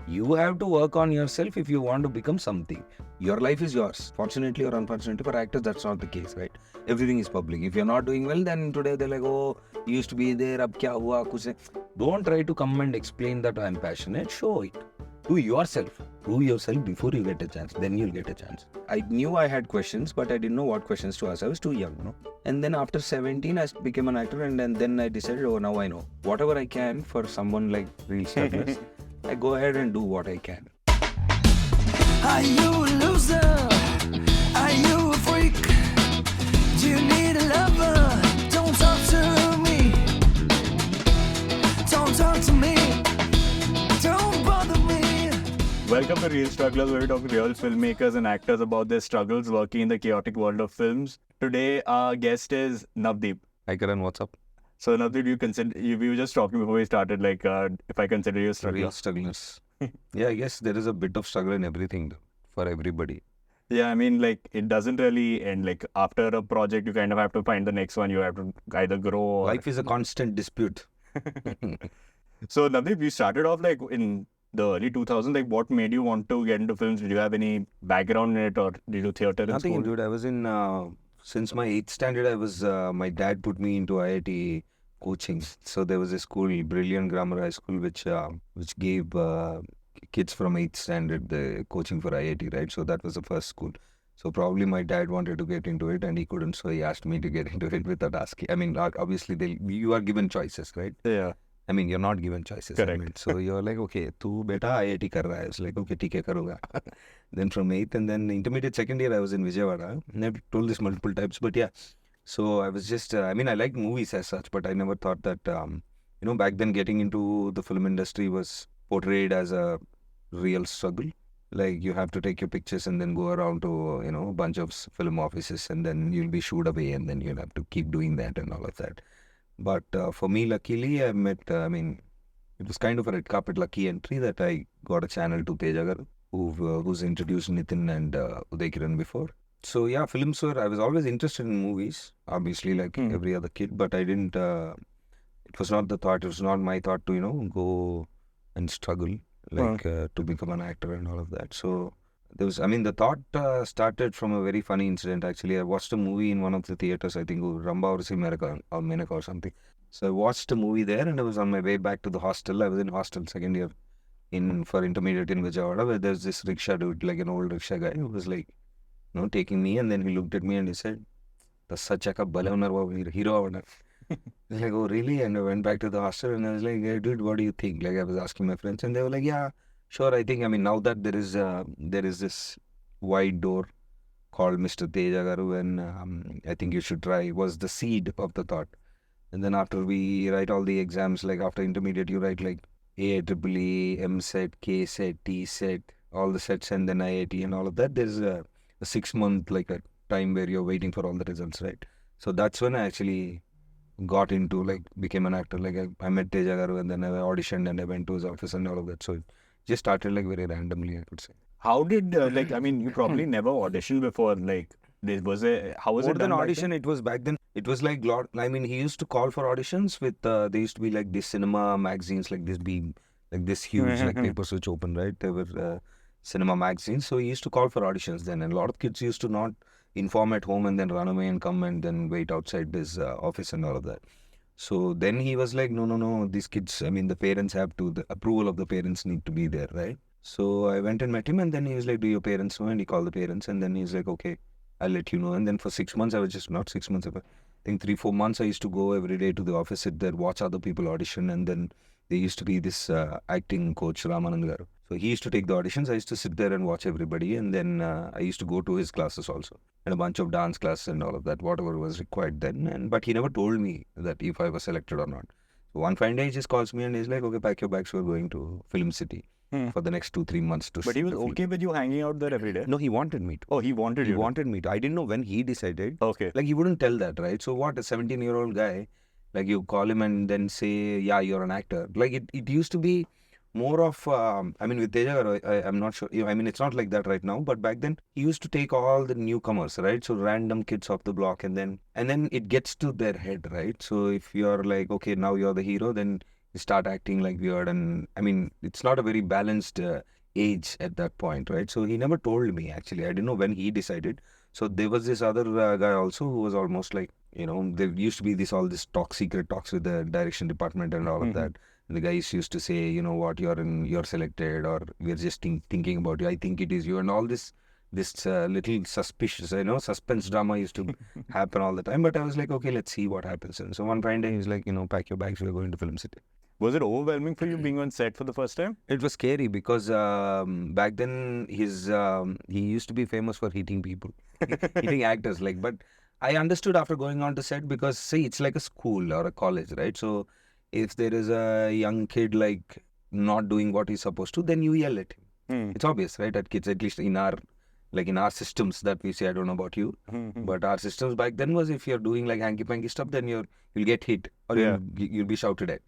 You have to work on yourself if you want to become something. Your life is yours. Fortunately or unfortunately, for actors, that's not the case, right? Everything is public. If you're not doing well, then today they're like, oh, you used to be there, ab kya hua, kuch nahi. Don't try to come and explain that I'm passionate. Show it. Do yourself. Prove yourself before you get a chance. Then you'll get a chance. I knew I had questions, but I didn't know what questions to ask. I was too young, no? And then after 17, I became an actor, and then I decided, oh, now I know. Whatever I can for someone like real strugglers, I go ahead and do what I can. Are you a loser? Are you a freak? Do you need a lover? Don't talk to me. Don't talk to me. Don't bother me. Welcome to Real Strugglers, where we talk to real filmmakers and actors about their struggles working in the chaotic world of films. Today, our guest is Navdeep. Hi Karan, what's up? So, Navdeep, we were just talking before we started, if I consider you a struggler. Real strugglers. Yeah, I guess there is a bit of struggle in everything, though, for everybody. Yeah, I mean, it doesn't really end. After a project, you kind of have to find the next one. You have to either grow or... Life is a constant dispute. So, Navdeep, you started off in the early 2000s. What made you want to get into films? Did you have any background in it, or did you do theatre in Nothing school? into it. I was in, since my 8th standard, my dad put me into IIT coaching. So there was a school, Brilliant Grammar High School, which gave kids from 8th standard the coaching for IIT, right? So that was the first school. So probably my dad wanted to get into it and he couldn't, so he asked me to get into it without asking. I mean, obviously you are given choices, right? Yeah. I mean, you're not given choices. Correct. I mean, so you're like, okay, tu beta IIT kar raha hai. I was like, okay, theek hai, karunga. Then from 8th and then intermediate second year, I was in Vijayawada. I've told this multiple times, but yeah. So I was just, I liked movies as such, but I never thought that, back then getting into the film industry was portrayed as a real struggle. Like you have to take your pictures and then go around to, a bunch of film offices and then you'll be shooed away and then you'll have to keep doing that and all of that. But for me, luckily, I met, it was kind of a red carpet lucky entry that I got a channel to Tejagar, who's introduced Nitin and Uday Kiran before. So yeah, I was always interested in movies, obviously like every other kid, but I didn't, it was not my thought to, go and struggle, to become an actor and all of that. So the thought started from a very funny incident actually. I watched a movie in one of the theaters, I think Ramba or Menaka or something. So I watched a movie there and I was on my way back to the hostel. I was in hostel second year for intermediate in Vijayawada, where there's this rickshaw dude, like an old rickshaw guy, who was like, taking me, and then he looked at me and he said, "Tasachaka balaunar hero avana." I was like, oh really? And I went back to the hostel and I was like, hey, dude, what do you think? Like I was asking my friends and they were like, yeah, sure. I think, now that there is this wide door called Mr. Tejagaru, and I think you should try, was the seed of the thought. And then after we write all the exams, like after intermediate, you write like AAEE, MSET, KSET, TSET, all the sets, and then IIT and all of that. There's a 6-month like a time where you're waiting for all the results, right? So that's when I actually got into became an actor. I met Tejagaru and then I auditioned and I went to his office and all of that. So it just started very randomly, I could say. How did, you probably never auditioned before, how was More it than done back audition, then? it was back then, it was he used to call for auditions with, they used to be these cinema magazines, this huge, paper switch open, right? There were cinema magazines. So he used to call for auditions then. And a lot of kids used to not inform at home and then run away and come and then wait outside his office and all of that. So then he was like, no, these kids, the parents have to, the approval of the parents need to be there, right? So I went and met him and then he was like, do your parents know? And he called the parents and then he's like, okay, I'll let you know. And then for 6 months, I was just, not 6 months, I think 3-4 months, I used to go every day to the office, sit there, watch other people audition. And then there used to be this acting coach, Ramanand Garu. So he used to take the auditions. I used to sit there and watch everybody. And then I used to go to his classes also. And a bunch of dance classes and all of that, whatever was required then. But he never told me that if I was selected or not. So one fine day he just calls me and he's like, okay, pack your bags, we're going to Film City for the next 2-3 months. But he was okay with you hanging out there every day? No, he wanted me to. Oh, he wanted you He to. wanted me to. I didn't know when he decided. Okay. He wouldn't tell that, right? So what, a 17-year-old guy, you call him and then say, yeah, you're an actor. It used to be more of, with Teja, I'm not sure, it's not like that right now, but back then, he used to take all the newcomers, right? So random kids off the block and then it gets to their head, right? So if you're like, okay, now you're the hero, then you start acting like weird, and I mean, it's not a very balanced age at that point, right? So he never told me actually. I didn't know when he decided. So there was this other guy also who was almost like, there used to be this secret talks with the direction department and all of that. And the guys used to say, you know what, you're selected, or we're just thinking about you. I think it is you, and all this little suspicious, suspense drama used to happen all the time. But I was like, okay, let's see what happens. And so one fine day, he was like, pack your bags, we're going to Film City. Was it overwhelming for you being on set for the first time? It was scary because back then he used to be famous for hitting people, hitting actors. But I understood after going on to set, because see, it's like a school or a college, right? So if there is a young kid like not doing what he's supposed to, then you yell at him. It's obvious, right? At kids, at least in our systems that we say. I don't know about you, but our systems back then was, if you're doing like hanky panky stuff, then you'll get hit, or you'll be shouted at.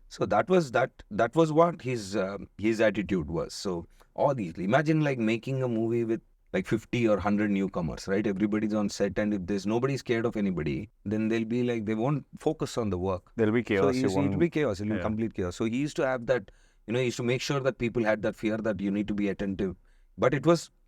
So that was what his attitude was. So all these, imagine like making a movie with like 50 or 100 newcomers, right? Everybody's on set, and if there's nobody scared of anybody, then they'll be like, they won't focus on the work. There'll be chaos. So it'll be chaos. It'll be complete chaos. So he used to have that, he used to make sure that people had that fear that you need to be attentive. But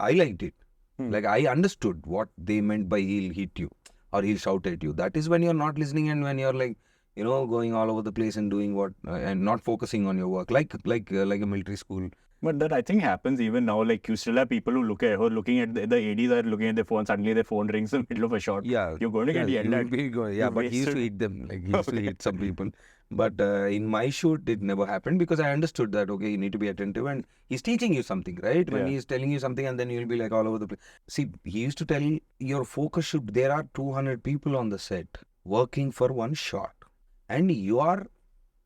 I liked it. Like, I understood what they meant by he'll hit you or he'll shout at you. That is when you're not listening, and when you're like, going all over the place and doing what, and not focusing on your work, like a military school. But that I think happens even now. Like, you still have people who are looking at the ADs are looking at their phone. Suddenly their phone rings in the middle of a shot. Yeah, you're going to get yelled at. But he used to hit them. Like, he used to hit some people. But in my shoot, it never happened, because I understood that, okay, you need to be attentive, and he's teaching you something, right? When he's telling you something, and then you'll be like all over the place. See, he used to tell you, your focus there are 200 people on the set working for one shot, and you are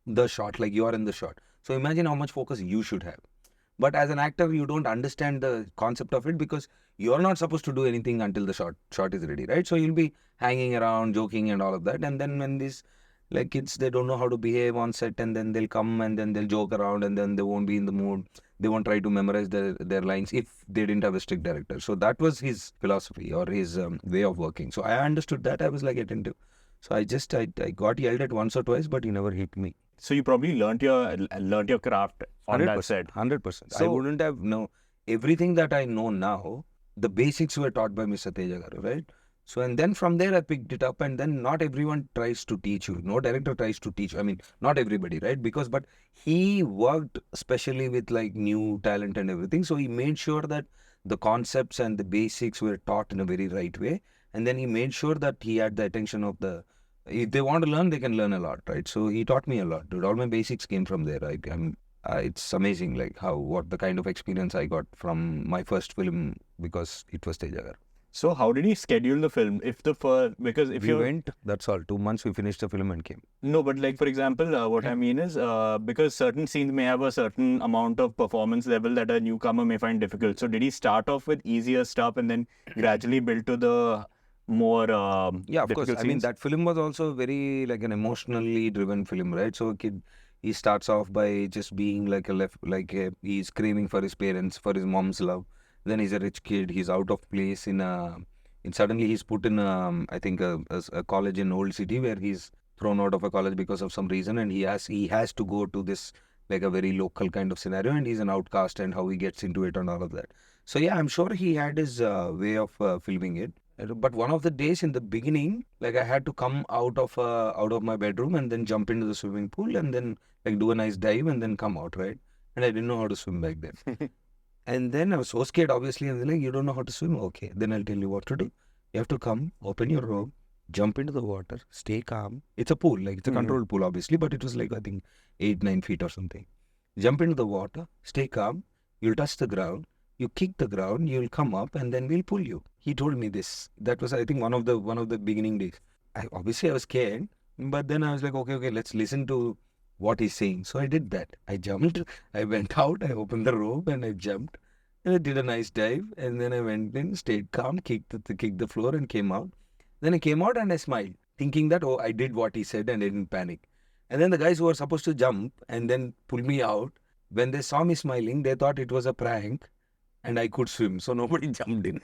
the shot, like you are in the shot. So imagine how much focus you should have. But as an actor, you don't understand the concept of it, because you're not supposed to do anything until the shot is ready, right? So you'll be hanging around, joking and all of that. And then when these like kids, they don't know how to behave on set, and then they'll come and then they'll joke around, and then they won't be in the mood. They won't try to memorize their lines if they didn't have a strict director. So that was his philosophy, or his way of working. So I understood that. I was like attentive. So I got yelled at once or twice, but he never hit me. So you probably learnt your craft on that set. 100%. So, I wouldn't have known everything that I know now. The basics were taught by Mr. Teja Garu, right? So, and then from there I picked it up, and then not everyone tries to teach you. No director tries to teach. I mean, not everybody, right? But he worked specially with like new talent and everything. So he made sure that the concepts and the basics were taught in a very right way. And then he made sure that he had the attention of if they want to learn, they can learn a lot, right? So he taught me a lot, dude. All my basics came from there. It's amazing, like what the kind of experience I got from my first film, because it was Teja Garu. So how did he schedule the film? Because if we went, that's all. 2 months we finished the film and came. No, but like, for example, what I mean is, because certain scenes may have a certain amount of performance level that a newcomer may find difficult. So did he start off with easier stuff and then gradually build to the more of course. scenes? I mean, that film was also very like an emotionally driven film, right? So he starts off by just being like he's craving for his parents, for his mom's love. Then he's a rich kid. He's out of place suddenly he's put in I think a college in Old City, where he's thrown out of a college because of some reason, and he has to go to this like a very local kind of scenario, and he's an outcast, and how he gets into it and all of that. So yeah, I'm sure he had his way of filming it. But one of the days in the beginning, like I had to come out of my bedroom and then jump into the swimming pool and then like do a nice dive and then come out, right? And I didn't know how to swim back then. And then I was so scared, obviously, and they're like, you don't know how to swim? Okay, then I'll tell you what to do. You have to come, open your robe, jump into the water, stay calm. It's a pool, like it's a controlled pool, obviously, but it was like, I think, 8-9 feet or something. Jump into the water, stay calm, you'll touch the ground, you kick the ground, you'll come up, and then we'll pull you. He told me this. That was, I think, one of the beginning days. I was scared, but then I was like, okay, let's listen to what he's saying. So I did that. I jumped, I went out, I opened the robe and I jumped. And I did a nice dive, and then I went in, stayed calm, kicked the floor and came out. Then I came out and I smiled, thinking that, I did what he said and I didn't panic. And then the guys who were supposed to jump and then pull me out, when they saw me smiling, they thought it was a prank. and I could swim, so nobody jumped in.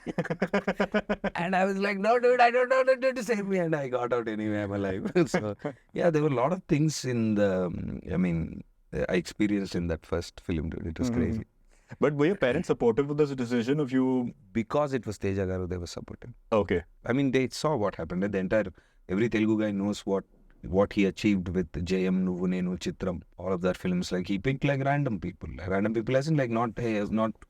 And I was like, no, dude, I don't know how to save me. And I got out anyway, I'm alive. So, yeah, there were a lot of things in the, I experienced in that first film, dude. It was crazy. But were your parents supportive of this decision of you? Because it was Teja Garu, they were supportive. Okay. I mean, they saw what happened. Every Telugu guy knows what he achieved with Jayam, Nuvu Nenu, Chitram, all of that films. Like, he picked like random people as in like not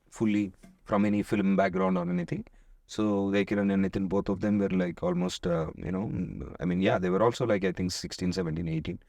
fully from any film background or anything. So Kiran and Nitin, both of them were like almost, they were also like, I think 16, 17, 18.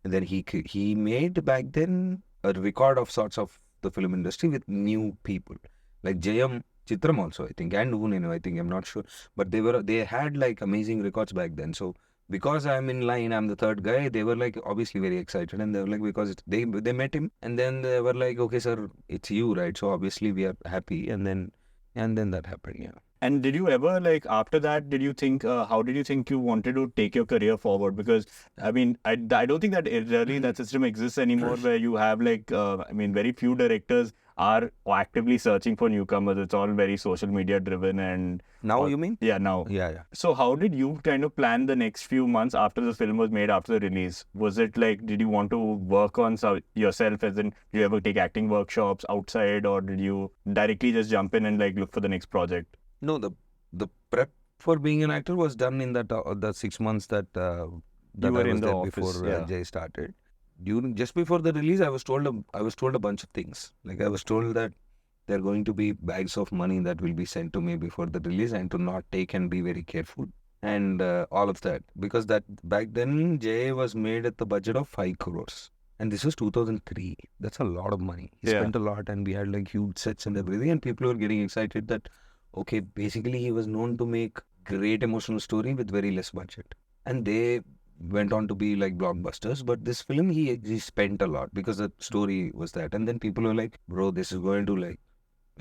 And then he made back then a record of sorts of the film industry with new people. Like Jayam, Chitram also, I think, and Nuvu Nenu, I think, I'm not sure. But they had like amazing records back then. So because I'm in line, I'm the third guy, they were like obviously very excited. And they were like, because they met him. And then they were like, okay, sir, it's you, right? So obviously we are happy. And then that happened, yeah. And did you ever, like, after that, did you think, how did you think you wanted to take your career forward? Because, I mean, I don't think that really that system exists anymore where you have, like, very few directors are actively searching for newcomers. It's all very social media driven and... Now you mean? Yeah, now. Yeah. So how did you kind of plan the next few months after the film was made, after the release? Was it like, did you want to work on yourself, as in, did you ever take acting workshops outside, or did you directly just jump in and like look for the next project? No, the prep for being an actor was done in that the 6 months that You were I was in the there office, before yeah. Jay started. Just before the release, I was told a bunch of things. Like, I was told that there are going to be bags of money that will be sent to me before the release, and to not take and be very careful, and all of that, because that back then Jay was made at the budget of 5 crores. And this was 2003. That's a lot of money. He Yeah. spent a lot, and we had like huge sets and everything, and people were getting excited that, okay, basically he was known to make great emotional story with very less budget. And they went on to be like blockbusters. But this film, he spent a lot because the story was that. And then people were like, bro, this is going to like,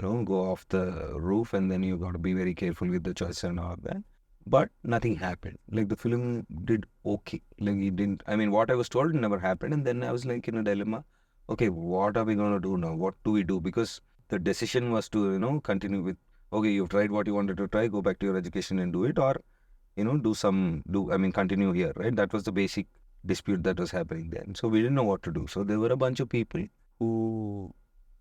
go off the roof, and then you got to be very careful with the choice and all that. But nothing happened. Like, the film did okay. Like, what I was told never happened. And then I was like in a dilemma. Okay, what are we going to do now? What do we do? Because the decision was to, continue with, okay, you've tried what you wanted to try, go back to your education and do it, or, continue here, right? That was the basic dispute that was happening then. So we didn't know what to do. So there were a bunch of people who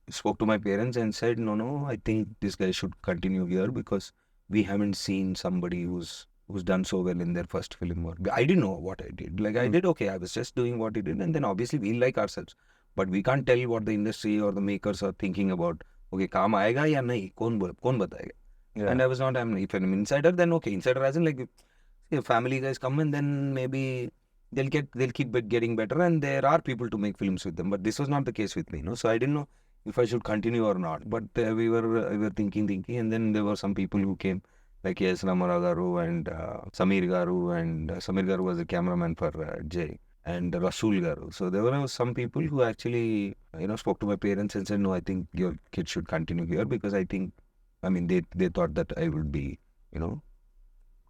spoke to my parents and said, no, I think this guy should continue here, because we haven't seen somebody who's done so well in their first film. Or I didn't know what I did. Like, I did okay. I was just doing what I did, and then obviously we like ourselves, but we can't tell what the industry or the makers are thinking about. Okay, काम आएगा या नहीं? कौन बताएगा? Yeah. And I was not. If I'm an insider, then okay. Insider as in like, if family guys come, and then maybe they'll keep getting better, and there are people to make films with them. But this was not the case with me, so I didn't know if I should continue or not. But we were thinking, and then there were some people who came, like S. Ramara Garu and Samir Garu, and Samir Garu was the cameraman for Jay, and Rasool Garu. So there were some people who actually, spoke to my parents and said, no, I think your kid should continue here, because I think, they thought that I would be,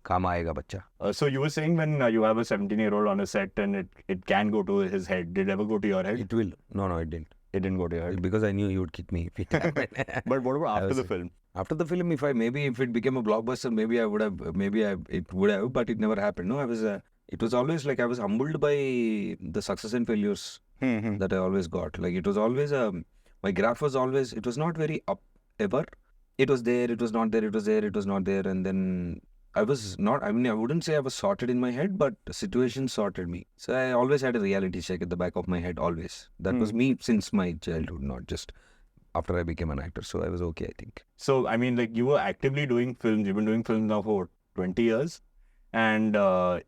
काम आएगा बच्चा. So you were saying when you have a 17-year-old on a set and it can go to his head. Did it ever go to your head? It will. No, it didn't. It didn't go to your head. Because I knew you would kick me if it happened. But what about after the film? After the film, if it became a blockbuster, maybe I would have, it would have, but it never happened. No, it was always like I was humbled by the success and failures that I always got. Like, it was always, my graph was always, it was not very up ever. It was there, it was not there, it was there, it was not there. And then I was not, I wouldn't say I was sorted in my head, but the situation sorted me. So I always had a reality check at the back of my head, always. That was me since my childhood, not just after I became an actor. So I was okay, I think. So, like, you were actively doing films. You've been doing films now for 20 years. And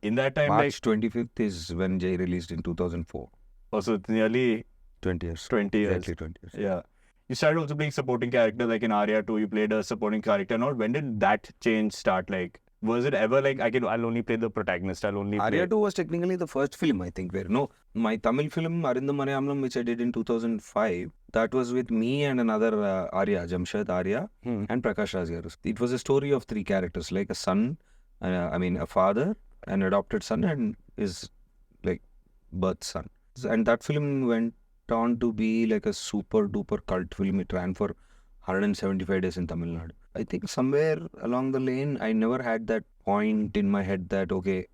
in that time, March 25th is when Jay released in 2004. Also, it's nearly 20 years. 20 years. Exactly 20 years. Yeah. You started also playing supporting character, like in Arya 2, you played a supporting character. Now, when did that change start? Like, was it ever like, I'll only play the protagonist, I'll only Arya play... 2 was technically the first film, I think, my Tamil film, Arindam Marayamlam, which I did in 2005, that was with me and another Arya, Jamshed Arya, and Prakash Raj Garu. It was a story of 3 characters, like a son, a father, an adopted son, and his, like, birth son. And that film went on to be like a super duper cult film. It ran for 175 days in Tamil Nadu. I think somewhere along the lane, I never had that point in my head that, okay,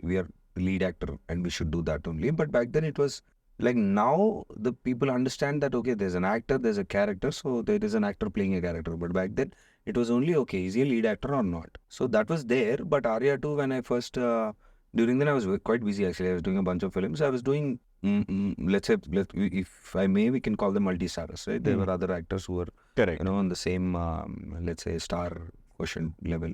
we are the lead actor and we should do that only. But back then it was like, now the people understand that, okay, there's an actor, there's a character, so there is an actor playing a character. But back then it was only, okay, is he a lead actor or not? So that was there. But Arya 2, when I first, during then I was quite busy actually. I was doing a bunch of films. I was doing, let's say, if I may, we can call them multi-stars, right? There were other actors who were, Correct. on the same, let's say, star quotient level.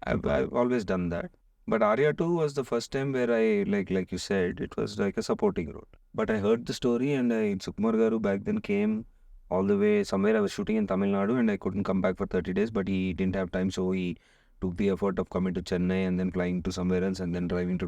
I've always done that. But Arya 2 was the first time where I, like you said, it was like a supporting role. But I heard the story, and Sukumar Garu back then came all the way somewhere. I was shooting in Tamil Nadu and I couldn't come back for 30 days, but he didn't have time, so he took the effort of coming to Chennai and then flying to somewhere else and then driving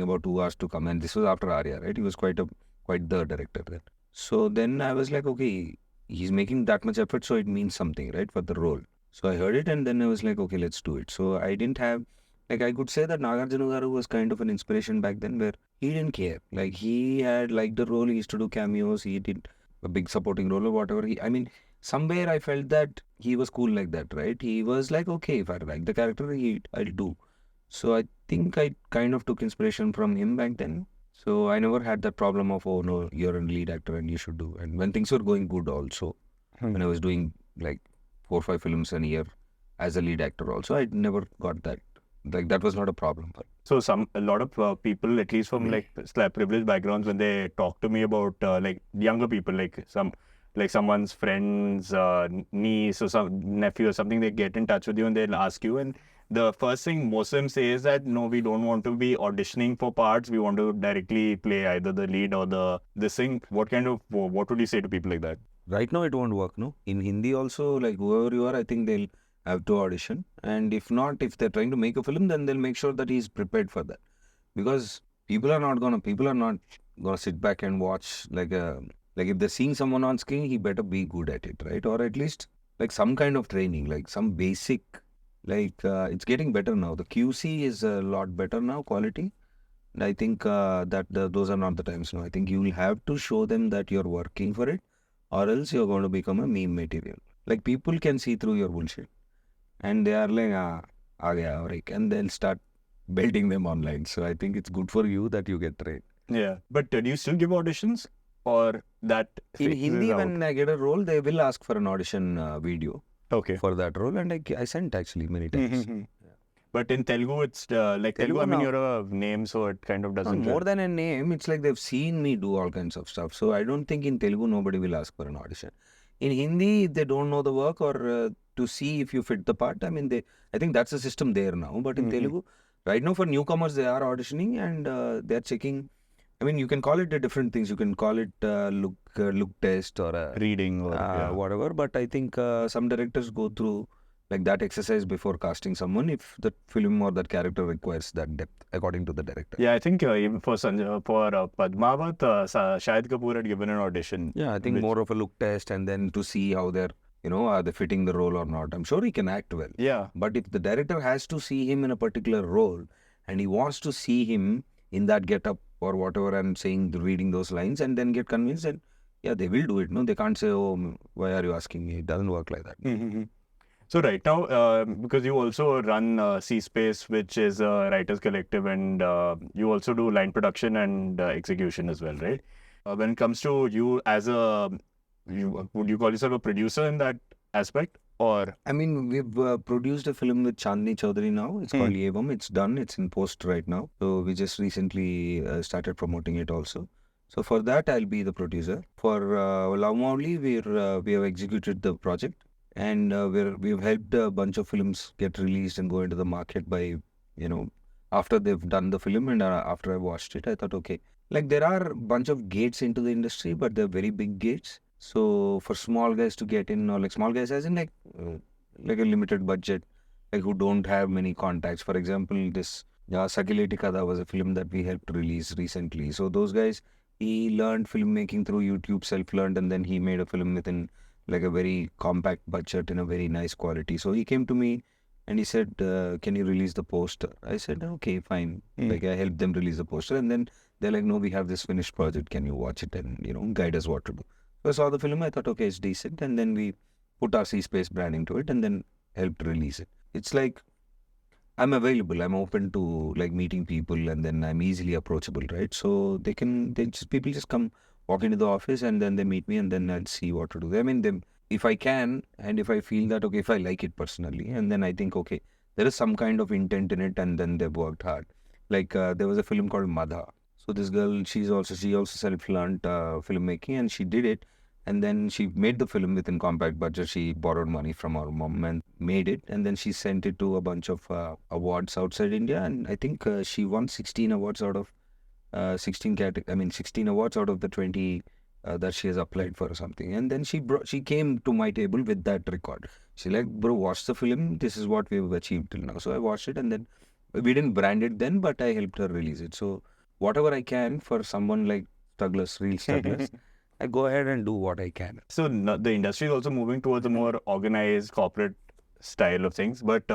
about 2 hours to come. And this was after Arya, right? He was quite the director then. So then I was like, okay, he's making that much effort, so it means something, right, for the role. So I heard it, and then I was like, okay, let's do it. So I didn't have, like, I could say that Nagarjuna Garu was kind of an inspiration back then, where he didn't care. Like, he had liked the role, he used to do cameos, he did a big supporting role or whatever. Somewhere I felt that he was cool like that, right? He was like, okay, if I like the character, I'll do. So I think I kind of took inspiration from him back then. So I never had that problem of, oh no, you're a lead actor and you should do. And when things were going good also, when I was doing like 4 or 5 films a year as a lead actor also, I never got that. Like, that was not a problem. So a lot of people, at least from like privileged backgrounds, when they talk to me about like younger people, like someone's friend's niece or some nephew or something, they get in touch with you and they'll ask you, and the first thing most of them say is that, no, we don't want to be auditioning for parts. We want to directly play either the lead or this thing. What would you say to people like that? Right now, it won't work, no? In Hindi also, like, whoever you are, I think they'll have to audition. And if not, if they're trying to make a film, then they'll make sure that he's prepared for that. Because people are not gonna sit back and watch, like if they're seeing someone on screen, he better be good at it, right? Or at least like some kind of training, like some basic, it's getting better now. The QC is a lot better now, quality. And I think those are not the times now. I think you will have to show them that you're working for it, or else you're going to become a meme material. Like, people can see through your bullshit. And they are like, aa gaya, right? And they'll start building them online. So I think it's good for you that you get trained. Yeah. But do you still give auditions, or that In phase Hindi, is out? when I get a role, they will ask for an audition video Okay. for that role. And I sent actually many times. But in Telugu, it's like Telugu, I mean, now- you're a name, so it kind of No, doesn't. more than a name, it's like they've seen me do all kinds of stuff. So I don't think in Telugu nobody will ask for an audition. In Hindi, if they don't know the work or to see if you fit the part, I mean, I think that's the system there now. But in Telugu, right now for newcomers, they are auditioning and they're checking. I mean, you can call it different things. You can call it look test or Reading or whatever. But I think some directors go through like that exercise before casting someone if the film or that character requires that depth, according to the director. Yeah, I think even for Padmavat, Shahid Kapoor had given an audition. Yeah, I think more of a look test and then to see how they're, are they fitting the role or not. I'm sure he can act well. Yeah. But if the director has to see him in a particular role and he wants to see him in that get-up or whatever and reading those lines and then get convinced, then yeah, they will do it. No, they can't say, oh, why are you asking me? It doesn't work like that. So right now, because you also run C-Space, which is a writers collective, and you also do line production and execution as well, right? When it comes to you as would you call yourself a producer in that aspect, or? I mean, we've produced a film with Chandni Chaudhary now. It's called Yevam. It's done. It's in post right now. So we just recently started promoting it also. So for that, I'll be the producer. For Mouli, we have executed the project. And we've helped a bunch of films get released and go into the market by, after they've done the film and after I watched it, I thought, okay, like there are a bunch of gates into the industry, but they're very big gates. So for small guys to get in, or like small guys as in like a limited budget, like who don't have many contacts. For example, this Sakileti Kada was a film that we helped release recently. So those guys, he learned filmmaking through YouTube, self-learned, and then he made a film within like a very compact budget in a very nice quality. So he came to me and he said, can you release the poster? I said, okay, fine. Like I helped them release the poster and then they're like, no, we have this finished project. Can you watch it and, guide us what to do? So I saw the film. I thought, okay, it's decent. And then we put our C-Space brand into it, and then helped release it. It's like I'm available. I'm open to like meeting people, and then I'm easily approachable, right? So people just come, walk into the office, and then they meet me, and then I'll see what to do. I mean, if I can, and if I feel that okay, if I like it personally, and then I think okay, there is some kind of intent in it, and then they've worked hard. Like there was a film called Madha. So this girl, she also self-learned filmmaking, and she did it. And then she made the film within compact budget. She borrowed money from her mom and made it. And then she sent it to a bunch of awards outside India. And I think she won 16 awards out of 16 awards out of the 20 that she has applied for or something. And then she came to my table with that record. She like, bro, watch the film. This is what we've achieved till now. So I watched it, and then we didn't brand it then, but I helped her release it. So whatever I can for someone like Douglas, real Douglas, I go ahead and do what I can. So the industry is also moving towards a more organized corporate style of things, but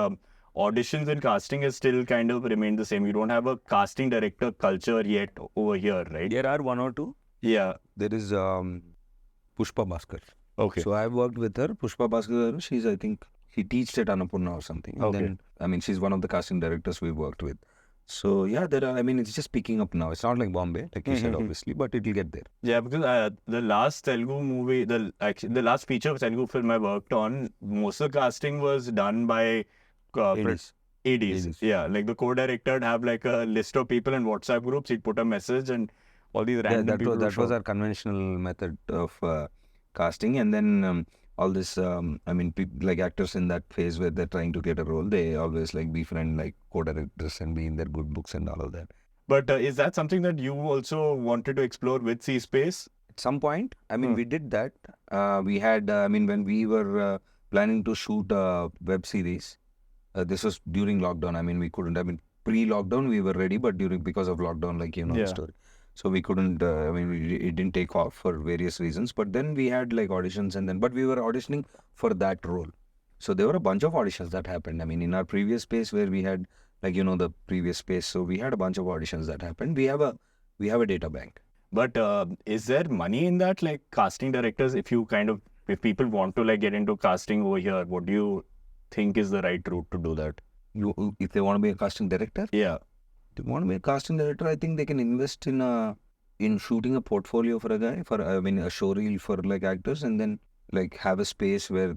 auditions and casting is still kind of remained the same. You don't have a casting director culture yet over here, right? There are one or two. Yeah. There is Pushpa Bhaskar. Okay. So I've worked with her. Pushpa Bhaskar, she's, I think, she teaches at Annapurna or something. And Okay. then, I mean, she's one of the casting directors we've worked with. So yeah, it's just picking up now. It's not like Bombay, like you said, obviously, but it'll get there. Yeah, because the last Telugu movie, the last feature Telugu film I worked on, most of the casting was done by ADs. ADs. Yeah, like the co-director would have like a list of people in WhatsApp groups. He'd put a message and all these random people. That was our conventional method of casting. And then all this, like actors in that phase where they're trying to get a role, they always like befriend like co-directors and be in their good books and all of that. But is that something that you also wanted to explore with C-Space? At some point, we did that. We had, when we were planning to shoot a web series, this was during lockdown. We couldn't, pre-lockdown we were ready, but because of lockdown, like, you know, the story. So we couldn't, it didn't take off for various reasons. But then we had like auditions but we were auditioning for that role. So there were a bunch of auditions that happened. In our previous space where we had, like, you know, the previous space. So we had a bunch of auditions that happened. We have a data bank. But is there money in that, like casting directors? If people want to like get into casting over here, what do you think is the right route to do that? If they want to be a casting director? Yeah. If they want to be a casting director, I think they can invest in shooting a portfolio for a guy, a show reel for like actors, and then like have a space where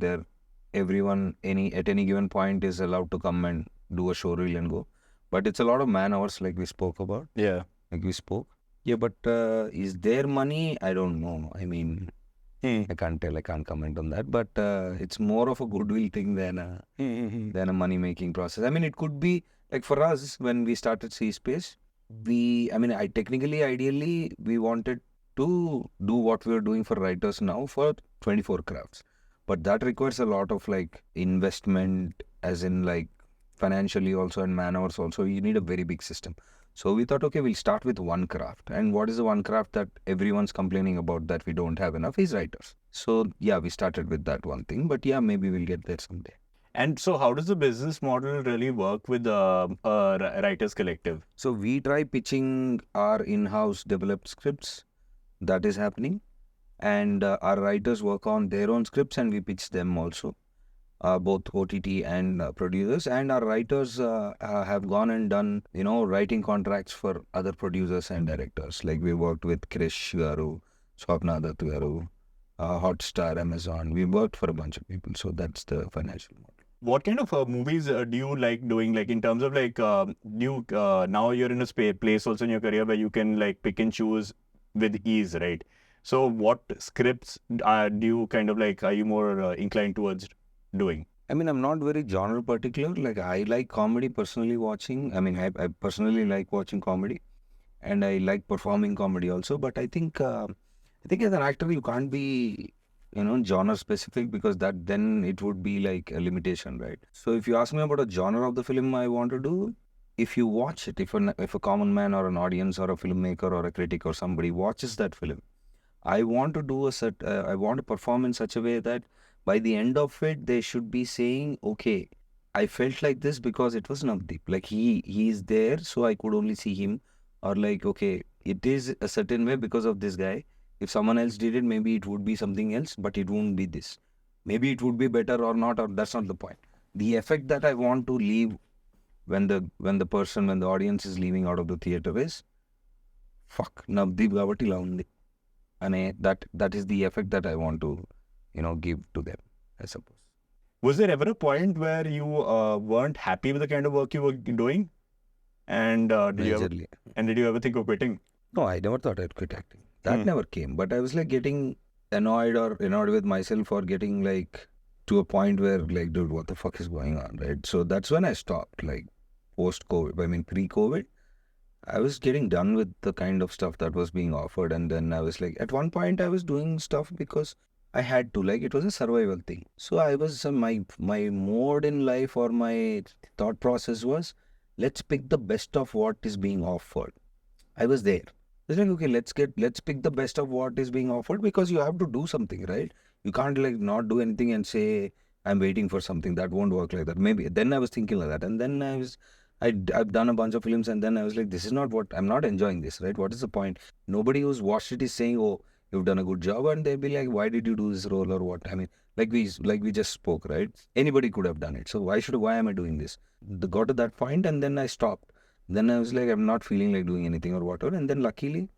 everyone at any given point is allowed to come and do a show reel and go. But it's a lot of man hours, like we spoke about. Yeah. Like we spoke. Yeah, but is there money? I don't know. I can't tell. I can't comment on that. But it's more of a goodwill thing than a money-making process. It could be like for us when we started C-Space. Ideally, we wanted to do what we are doing for writers now for 24 crafts. But that requires a lot of like investment, as in like financially also and man hours also. You need a very big system. So we thought, okay, we'll start with one craft. And what is the one craft that everyone's complaining about that we don't have enough is writers. So yeah, we started with that one thing. But yeah, maybe we'll get there someday. And so how does the business model really work with the Writers Collective? So we try pitching our in-house developed scripts. That is happening. And our writers work on their own scripts and we pitch them also. Both OTT and producers, and our writers have gone and done, you know, writing contracts for other producers and directors. Like we worked with Krish Garu, Swapna Dutt Garu, Hotstar, Amazon. We worked for a bunch of people. So that's the financial model. What kind of movies do you like doing? Like in terms of like, now you're in a place also in your career where you can like pick and choose with ease, right? So what scripts do you kind of like, are you more inclined towards doing? I'm not very genre particular. Like I like comedy personally watching. I personally like watching comedy, and I like performing comedy also. But I think as an actor you can't be, you know, genre specific, because then it would be like a limitation, right? So if you ask me about a genre of the film I want to do, if you watch it, if a common man or an audience or a filmmaker or a critic or somebody watches that film, I want to do I want to perform in such a way that by the end of it, they should be saying, okay, I felt like this because it was Navdeep. Like he is there, so I could only see him. Or like, okay, it is a certain way because of this guy. If someone else did it, maybe it would be something else, but it won't be this. maybe it would be better or not, or that's not the point. The effect that I want to leave when the audience is leaving out of the theater is, fuck, Navdeep Gavati la undi. And that is the effect that I want to, give to them, I suppose. Was there ever a point where you weren't happy with the kind of work you were doing? And did you ever think of quitting? No, I never thought I'd quit acting. That never came. But I was like getting annoyed with myself, or getting like to a point where like, dude, what the fuck is going on, right? So that's when I stopped, like post-COVID, pre-COVID. I was getting done with the kind of stuff that was being offered. And then I was like, at one point I was doing stuff because I had to, like, it was a survival thing. So I was, my mode in life, or my thought process was, let's pick the best of what is being offered. I was there. It's like, okay, let's pick the best of what is being offered, because you have to do something, right? You can't like not do anything and say, I'm waiting for something. That won't work like that. Maybe. Then I was thinking like that. And then I've done a bunch of films, and then I was like, this is not what, I'm not enjoying this, right? What is the point? Nobody who's watched it is saying, oh, you've done a good job, and they'll be like, why did you do this role, or what? I mean, like we just spoke, right? Anybody could have done it. So why am I doing this? Got to that point, and then I stopped. Then I was like, I'm not feeling like doing anything or whatever. And then luckily,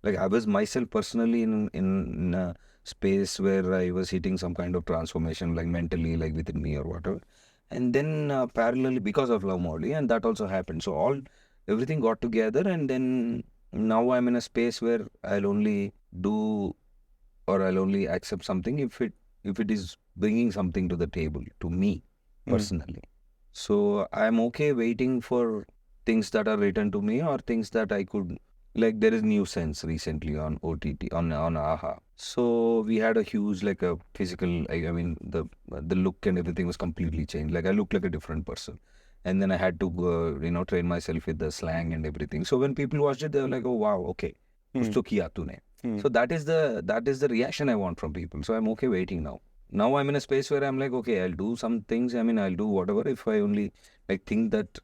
like I was myself personally in a space where I was hitting some kind of transformation, like mentally, like within me or whatever. And then parallelly, because of Love Mouli, and that also happened. So everything got together, and then now I'm in a space where I'll only do, or I'll only accept something if it is bringing something to the table to me personally. So I'm okay waiting for things that are written to me, or things that I could, like, there is New Sense recently on OTT, on AHA. So we had a huge, like a physical, I mean, the look and everything was completely changed. Like I looked like a different person. And then I had to, train myself with the slang and everything. So when people watched it, they were like, oh, wow, okay. Kuch to kiya tune. So that is the reaction I want from people. So I'm okay waiting now. Now I'm in a space where I'm like, okay, I'll do some things. I mean, I'll do whatever if I only like think that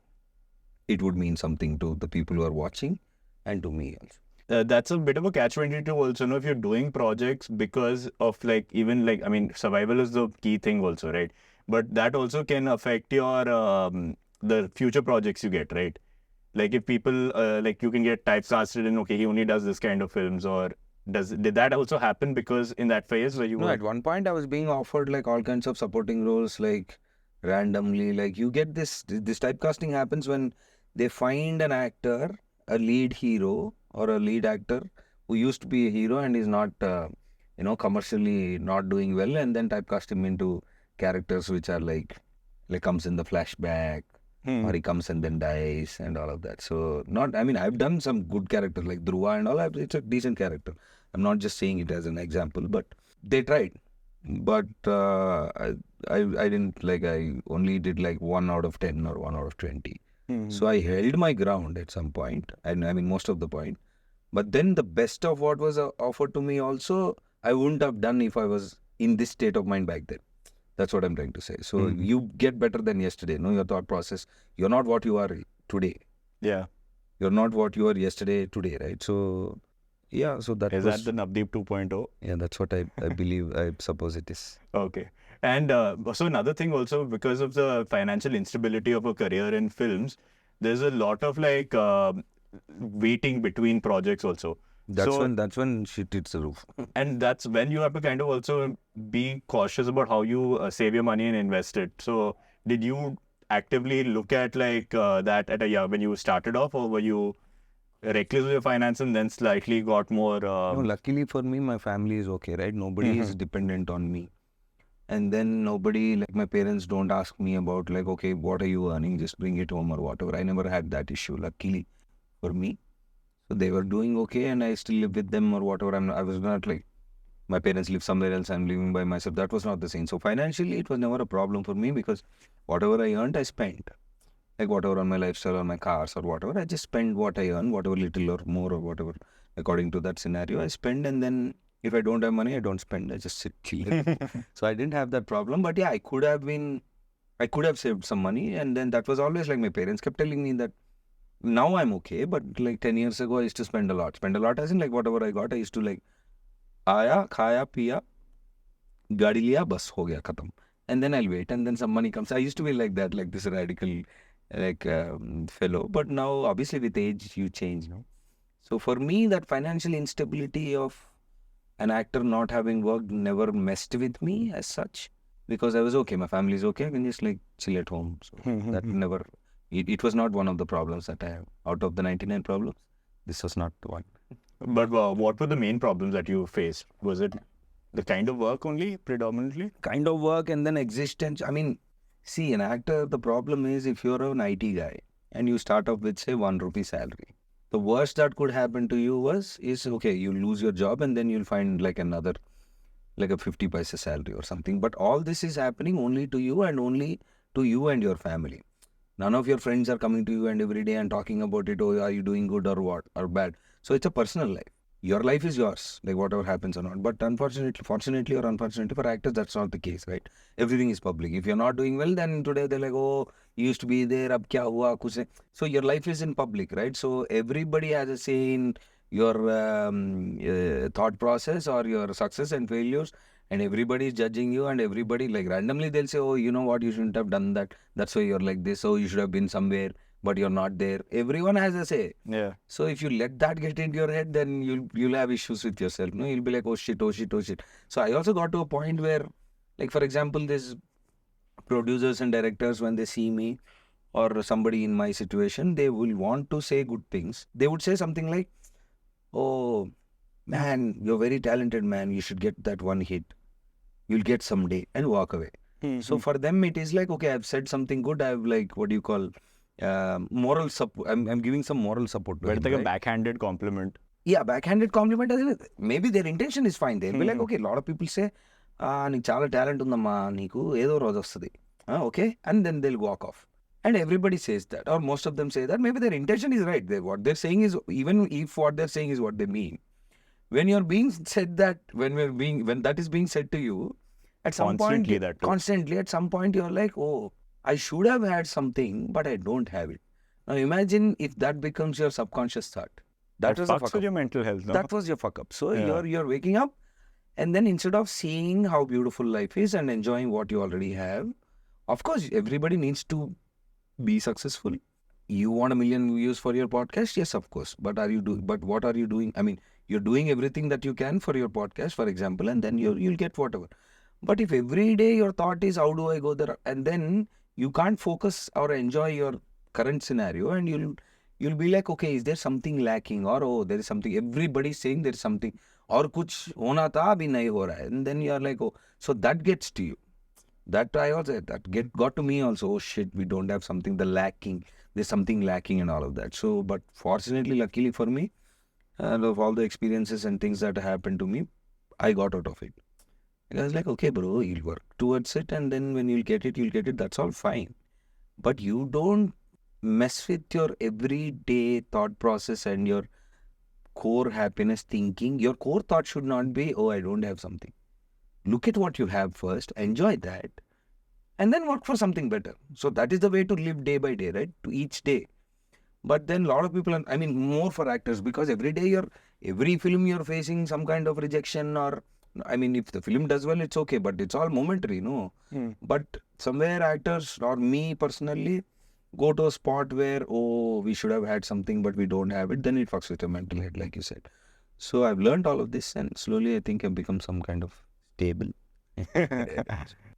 it would mean something to the people who are watching and to me also. That's a bit of a catch-22 also, if you're doing projects because of like, even like, I mean, survival is the key thing also, right? But that also can affect your, the future projects you get, right? Like if people, like you can get typecasted in, okay, he only does this kind of films, or did that also happen because in that phase where you No, were... at one point I was being offered like all kinds of supporting roles, like randomly, like you get this typecasting happens when they find an actor, a lead hero or a lead actor who used to be a hero and is not, commercially not doing well, and then typecast him into characters which are like comes in the flashback, or he comes and then dies and all of that. So I've done some good characters like Dhruva and all. It's a decent character. I'm not just saying it as an example, but they tried. But I didn't, like, I only did like 1 out of 10 or 1 out of 20. So I held my ground at some point, and I mean most of the point. But then the best of what was offered to me also, I wouldn't have done if I was in this state of mind back then. That's what I'm trying to say. So you get better than yesterday. Know your thought process. You're not what you are today. Yeah. You're not what you were yesterday today, right? So yeah, so that Is was... that the Navdeep 2.0? Yeah, that's what I believe, I suppose it is. Okay. And so another thing also, because of the financial instability of a career in films, there's a lot of like waiting between projects also. That's when shit hits the roof. And that's when you have to kind of also be cautious about how you save your money and invest it. So did you actively look at like that at when you started off, or were you reckless with your finance and then slightly got more... No, luckily for me, my family is okay, right? Nobody is dependent on me. And then nobody, like my parents don't ask me about like, okay, what are you earning? Just bring it home or whatever. I never had that issue, luckily for me. So they were doing okay, and I still live with them or whatever. I was not like, my parents live somewhere else, I'm living by myself. That was not the same. So financially, it was never a problem for me, because whatever I earned, I spent. Like whatever on my lifestyle or my cars or whatever, I just spend what I earn, whatever little or more or whatever, according to that scenario, I spend. And then if I don't have money, I don't spend. I just sit chill. So I didn't have that problem. But yeah, I could have saved some money. And then that was always like, my parents kept telling me that now I'm okay. But like 10 years ago, I used to spend a lot. Spend a lot as in like whatever I got, I used to like, Aya, khaya, piya, गाड़ी लिया बस हो गया खत्म, and then I'll wait and then some money comes. I used to be like that, like this radical fellow, but now obviously with age you change, no? So for me, that financial instability of an actor not having worked never messed with me as such, because I was okay, my family is okay, I can just like chill at home. So that never, it was not one of the problems that I have. Out of the 99 problems, this was not one. But what were the main problems that you faced? Was it the kind of work only, predominantly? Kind of work and then existence. I mean, see, an actor, the problem is if you're an IT guy and you start off with say 1 rupee salary, the worst that could happen to you is okay, you lose your job and then you'll find like another, like a 50 paisa salary or something. But all this is happening only to you and only to you and your family. None of your friends are coming to you and every day and talking about it. Oh, are you doing good or what or bad? So it's a personal life. Your life is yours, like whatever happens or not. But fortunately or unfortunately for actors, that's not the case, right? Everything is public. If you're not doing well, then today they're like, oh, you used to be there, ab kya hua, kuch nahi. So your life is in public, right? So everybody has a say in your thought process or your success and failures, and everybody is judging you, and everybody like randomly they'll say, oh, you know what, you shouldn't have done that. That's why you're like this. Oh, you should have been somewhere, but you're not there. Everyone has a say. Yeah. So if you let that get into your head, then you'll have issues with yourself. No, you'll be like, oh shit, oh shit, oh shit. So I also got to a point where, like for example, this producers and directors, when they see me or somebody in my situation, they will want to say good things. They would say something like, oh man, you're very talented, man. You should get that one hit. You'll get someday, and walk away. So for them, it is like, okay, I've said something good. I've like, what do you call, moral support. I'm giving some moral support to But him, it's like a right? backhanded compliment. Yeah, backhanded compliment. Maybe their intention is fine. They'll be like, okay, a lot of people say, నీకు చాలా talent ఉందమ్మా, నీకు ఏదో రోజు వస్తుంది. Okay, and then they'll walk off. And everybody says that, or most of them say that. Maybe their intention is right. What they're saying is, even if what they're saying is what they mean, when you're being said that, when that is being said to you, at some Constantly point, that too. constantly, at some point, you're like, oh, I should have had something, but I don't have it. Now imagine if that becomes your subconscious thought. That was a fucks fuck with up. your mental health, no? That was your fuck up. So Yeah. you're waking up, and then instead of seeing how beautiful life is and enjoying what you already have, of course, everybody needs to be successful. You want 1 million views for your podcast? Yes, of course. But what are you doing? I mean, you're doing everything that you can for your podcast, for example, and then you'll get whatever. But if every day your thought is, how do I go there? And then you can't focus or enjoy your current scenario, and you'll be like, okay, is there something lacking? Or, oh, there is something. Everybody's saying there's something. Or kuch hona tha, abhi nahi ho raha hai. And then you're like, oh, so that gets to you. That I also, got to me also. Oh shit, we don't have something, the lacking. There's something lacking and all of that. So, but fortunately, luckily for me, and of all the experiences and things that happened to me, I got out of it. And I was like, okay, bro, you'll work towards it, and then when you'll get it. That's all fine. But you don't mess with your everyday thought process and your core happiness thinking. Your core thought should not be, oh, I don't have something. Look at what you have first, enjoy that, and then work for something better. So that is the way to live day by day, right? To each day. But then a lot of people, I mean, more for actors, because every day every film you're facing some kind of rejection, or, I mean, if the film does well, it's okay, but it's all momentary, no? But somewhere actors, or me personally, go to a spot where, oh, we should have had something, but we don't have it, then it fucks with your mental head, like you said. So I've learned all of this, and slowly I think I've become some kind of stable.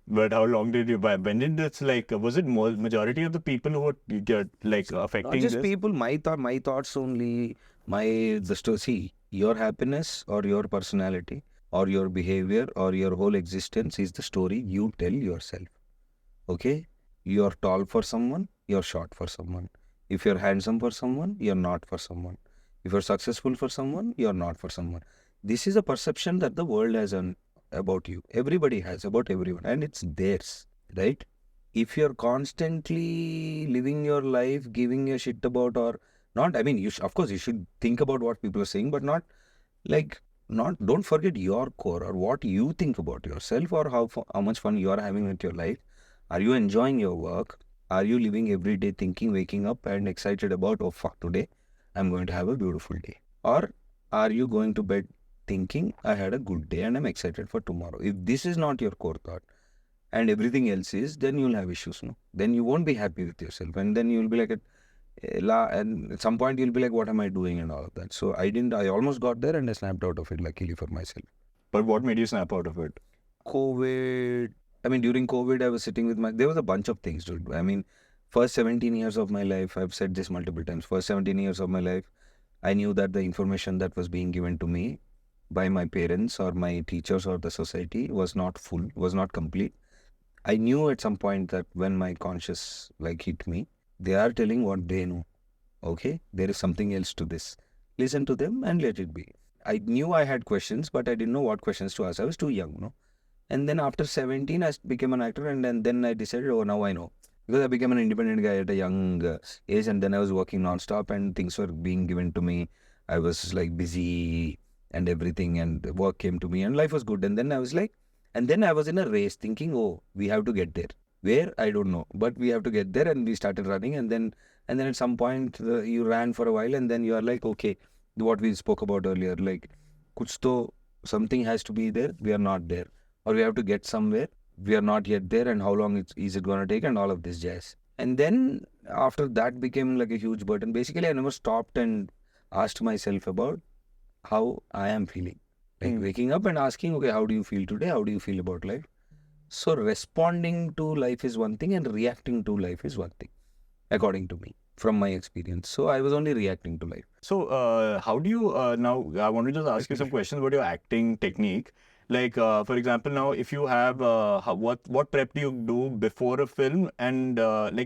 But how long did you buy? When did this, like, was it more majority of the people who were like Not affecting just this? people, my thoughts only, see, your happiness or your personality or your behavior or your whole existence is the story you tell yourself. Okay? You're tall for someone, you're short for someone. If you're handsome for someone, you're not for someone. If you're successful for someone, you're not for someone. This is a perception that the world has about you. Everybody has about everyone, and it's theirs, right? If you're constantly living your life, giving a shit about, or not, I mean, of course, you should think about what people are saying, but don't forget your core, or what you think about yourself, or how much fun you are having with your life. Are you enjoying your work? Are you living every day thinking, waking up and excited about, oh fuck, today I'm going to have a beautiful day? Or are you going to bed thinking I had a good day and I'm excited for tomorrow. If this is not your core thought and everything else is, then you'll have issues, no? Then you won't be happy with yourself, and then you'll be like, and at some point you'll be like, what am I doing and all of that. So I almost got there and I snapped out of it, luckily for myself. But what made you snap out of it? COVID. I mean, during COVID, I was sitting with there was a bunch of things, dude. I mean, first 17 years of my life, I've said this multiple times, first 17 years of my life, I knew that the information that was being given to me by my parents or my teachers or the society was not full, was not complete. I knew at some point that when my conscious hit me, they are telling what they know. Okay, there is something else to this. Listen to them and let it be. I knew I had questions, but I didn't know what questions to ask. I was too young, no? And then after 17, I became an actor, and then I decided, oh, now I know. Because I became an independent guy at a young age, and then I was working non-stop, and things were being given to me. I was busy and everything, and the work came to me, and life was good. And then I was in a race thinking, oh, we have to get there. Where? I don't know. But we have to get there, and we started running, and then at some point, you ran for a while, and then you are like, okay, what we spoke about earlier, kuch to, something has to be there, we are not there. Or we have to get somewhere, we are not yet there, and how long is it going to take, and all of this jazz. And then after that became like a huge burden. Basically, I never stopped and asked myself about how I am feeling. Waking up and asking, okay, how do you feel today? How do you feel about life? So responding to life is one thing and reacting to life is one thing, according to me, from my experience. So I was only reacting to life. So how do you, now I want to just ask you some questions about your acting technique. For example, now if you have, what prep do you do before a film and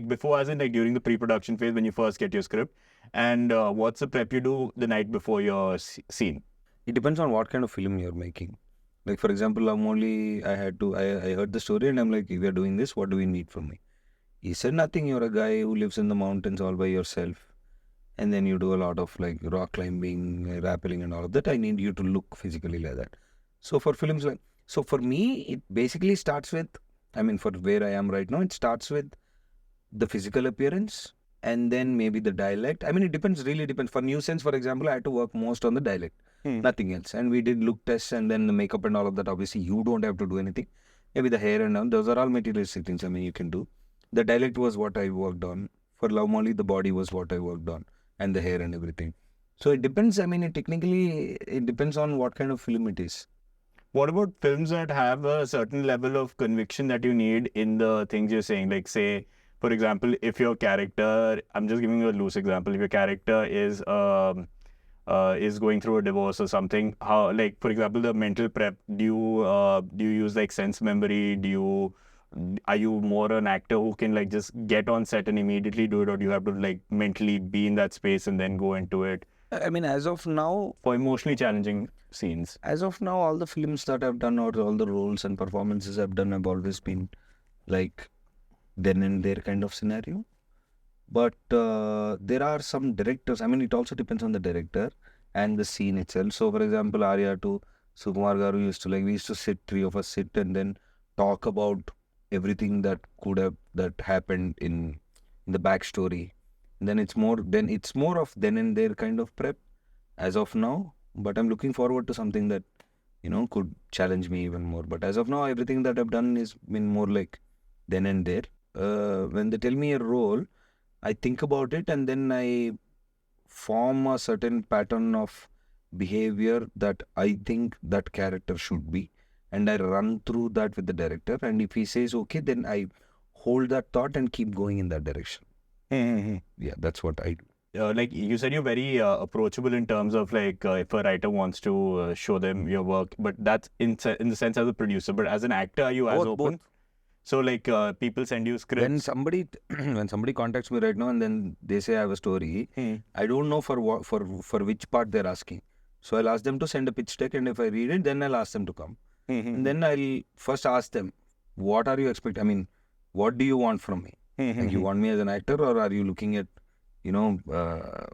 before as in during the pre-production phase when you first get your script, and what's the prep you do the night before your scene? It depends on what kind of film you're making. For example, Mouli, I heard the story and I'm like, if we are doing this, what do we need from me? He said, nothing, you're a guy who lives in the mountains all by yourself. And then you do a lot of rock climbing, rappelling and all of that. I need you to look physically like that. So for films so for me, it basically starts with, for where I am right now, it starts with the physical appearance and then maybe the dialect. It really depends. For Nuisance, for example, I had to work most on the dialect, nothing else. And we did look tests and then the makeup and all of that. Obviously, you don't have to do anything. Maybe the hair and all, those are all materialistic things. You can do. The dialect was what I worked on. For Love Molly, the body was what I worked on and the hair and everything. So it depends. It depends on what kind of film it is. What about films that have a certain level of conviction that you need in the things you're saying? Like, say, for example, if your character, I'm just giving you a loose example, if your character is going through a divorce or something, how, for example, the mental prep, do you use sense memory? Are you more an actor who can just get on set and immediately do it, or do you have to mentally be in that space and then go into it? As of now, for emotionally challenging scenes. As of now, all the films that I've done or all the roles and performances I've done have always been then and there kind of scenario. But there are some directors, it also depends on the director and the scene itself. So for example, Arya to Sukumar Garu we used to sit, three of us sit and then talk about everything that that happened in the backstory. And then it's more of then and there kind of prep as of now. But I'm looking forward to something that, could challenge me even more. But as of now, everything that I've done is been more then and there. When they tell me a role, I think about it and then I form a certain pattern of behavior that I think that character should be. And I run through that with the director. And if he says, okay, then I hold that thought and keep going in that direction. Yeah, that's what I do. You said, you're very approachable in terms of if a writer wants to show them your work, but that's in the sense as a producer. But as an actor, are you as open? Both. So people send you scripts. When somebody contacts me right now and then they say I have a story, I don't know for which part they're asking. So I'll ask them to send a pitch deck, and if I read it, then I'll ask them to come. And then I'll first ask them, what are you expecting? What do you want from me? You want me as an actor, or are you looking at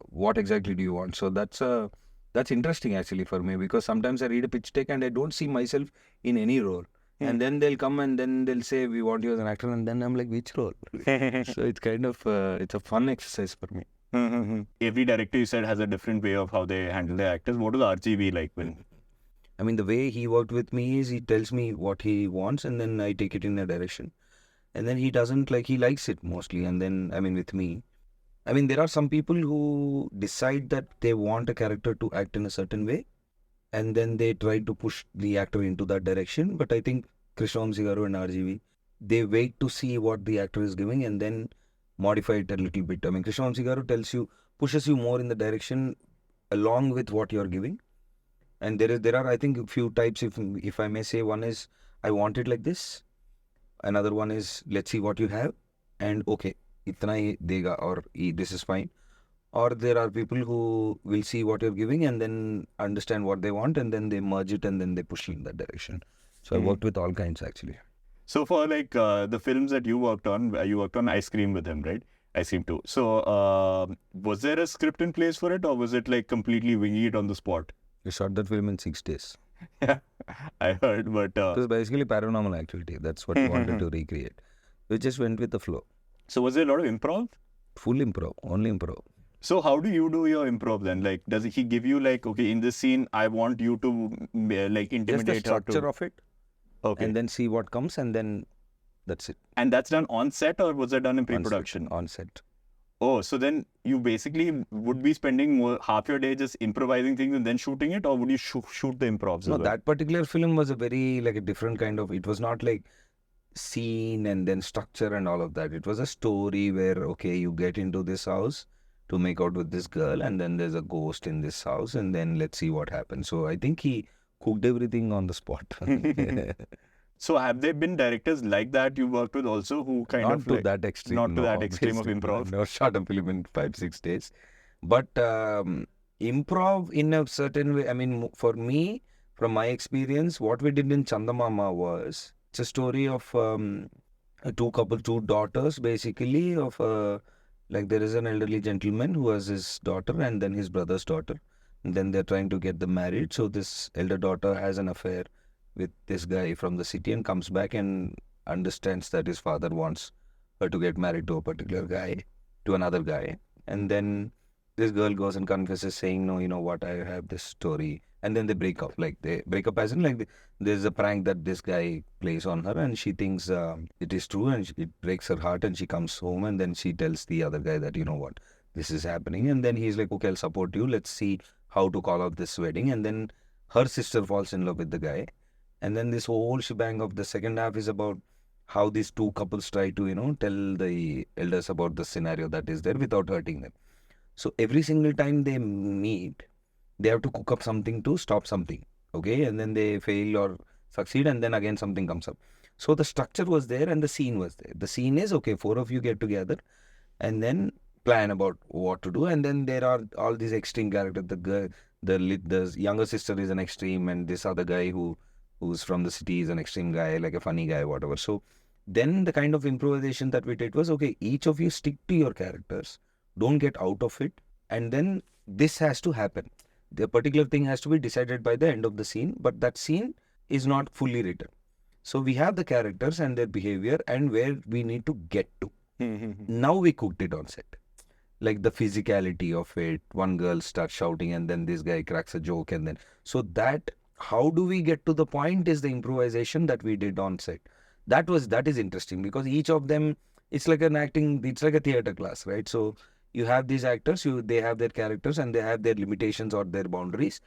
what exactly do you want? So that's interesting actually for me, because sometimes I read a pitch deck and I don't see myself in any role. And then they'll come and then they'll say, we want you as an actor. And then I'm like, which role? So it's kind of, it's a fun exercise for me. Every director, you said, has a different way of how they handle their actors. What does RG be like? I mean, the way he worked with me is he tells me what he wants and then I take it in a direction. And then he doesn't like, he likes it mostly. And then, I mean, with me, I mean, there are some people who decide that they want a character to act in a certain way. And then they try to push the actor into that direction. But I think Krishna Garu and RGV, they wait to see what the actor is giving and then modify it a little bit. I mean, Krishna Garu pushes you more in the direction along with what you're giving. And there are I think a few types, if I may say. One is, I want it like this. Another one is, let's see what you have, and okay, itna hi dega, or this is fine. Or there are people who will see what you're giving and then understand what they want, and then they merge it and then they push you in that direction. So I worked with all kinds actually. So for like the films that you worked on Ice Cream with him, right? Ice Cream 2. So was there a script in place for it, or was it like completely winging it on the spot? We shot that film in 6 days. Yeah, I heard, but It was basically Paranormal Activity. That's what we wanted to recreate. We just went with the flow. so was there a lot of improv? Full improv, only improv. So how do you do your improv then? Like, does he give you like, okay, in this scene, I want you to like Just intimidate the her structure to... of it, Okay. and then see what comes, and then that's it. And that's done on set, or was that done in pre-production? On set. Oh, so then you basically would be spending half your day just improvising things and then shooting it, or would you shoot the improvs as No, well? that particular film was a very like a different kind of. It was not like scene and then structure and all of that. It was a story where, okay, you get into this house to make out with this girl, and then there's a ghost in this house, and then let's see what happens. So I think he cooked everything on the spot. So have there been directors like that you worked with also who kind Not of to like, that extreme. not to no, that extreme of obviously. improv? No, shot a film in 5-6 days. But improv in a certain way, I mean, for me, from my experience, what we did in Chandamama was, it's a story of two daughters basically, of like there is an elderly gentleman who has his daughter and then his brother's daughter. And then they're trying to get them married. So this elder daughter has an affair with this guy from the city and comes back and understands that his father wants her to get married to a particular guy, to another guy. And then this girl goes and confesses, saying, no, you know what, I have this story. And then they break up. Like, they break up as in, like, there's a prank that this guy plays on her, and she thinks it is true, and it breaks her heart, and she comes home, and then she tells the other guy that, you know what, this is happening. And then he's like, okay, I'll support you. Let's see how to call off this wedding. And then her sister falls in love with the guy. And then this whole shebang of the second half is about how these two couples try to, you know, tell the elders about the scenario that is there without hurting them. So every single time they meet, they have to cook up something to stop something. Okay. And then they fail or succeed, and then again something comes up. So the structure was there and the scene was there. The scene is, okay, 4 of you get together and then plan about what to do. And then there are all these extreme characters. The younger sister is an extreme, and this other guy who's from the city is an extreme guy, like a funny guy, whatever. So then the kind of improvisation that we did was, okay, each of you stick to your characters, don't get out of it, and then this has to happen. The particular thing has to be decided by the end of the scene, but that scene is not fully written. So we have the characters and their behavior and where we need to get to. Now we cooked it on set. Like the physicality of it, one girl starts shouting and then this guy cracks a joke, and then so that how do we get to the point is the improvisation that we did on set. That is interesting because each of them, it's like it's like a theater class, right? So you have these actors, they have their characters and they have their limitations or their boundaries.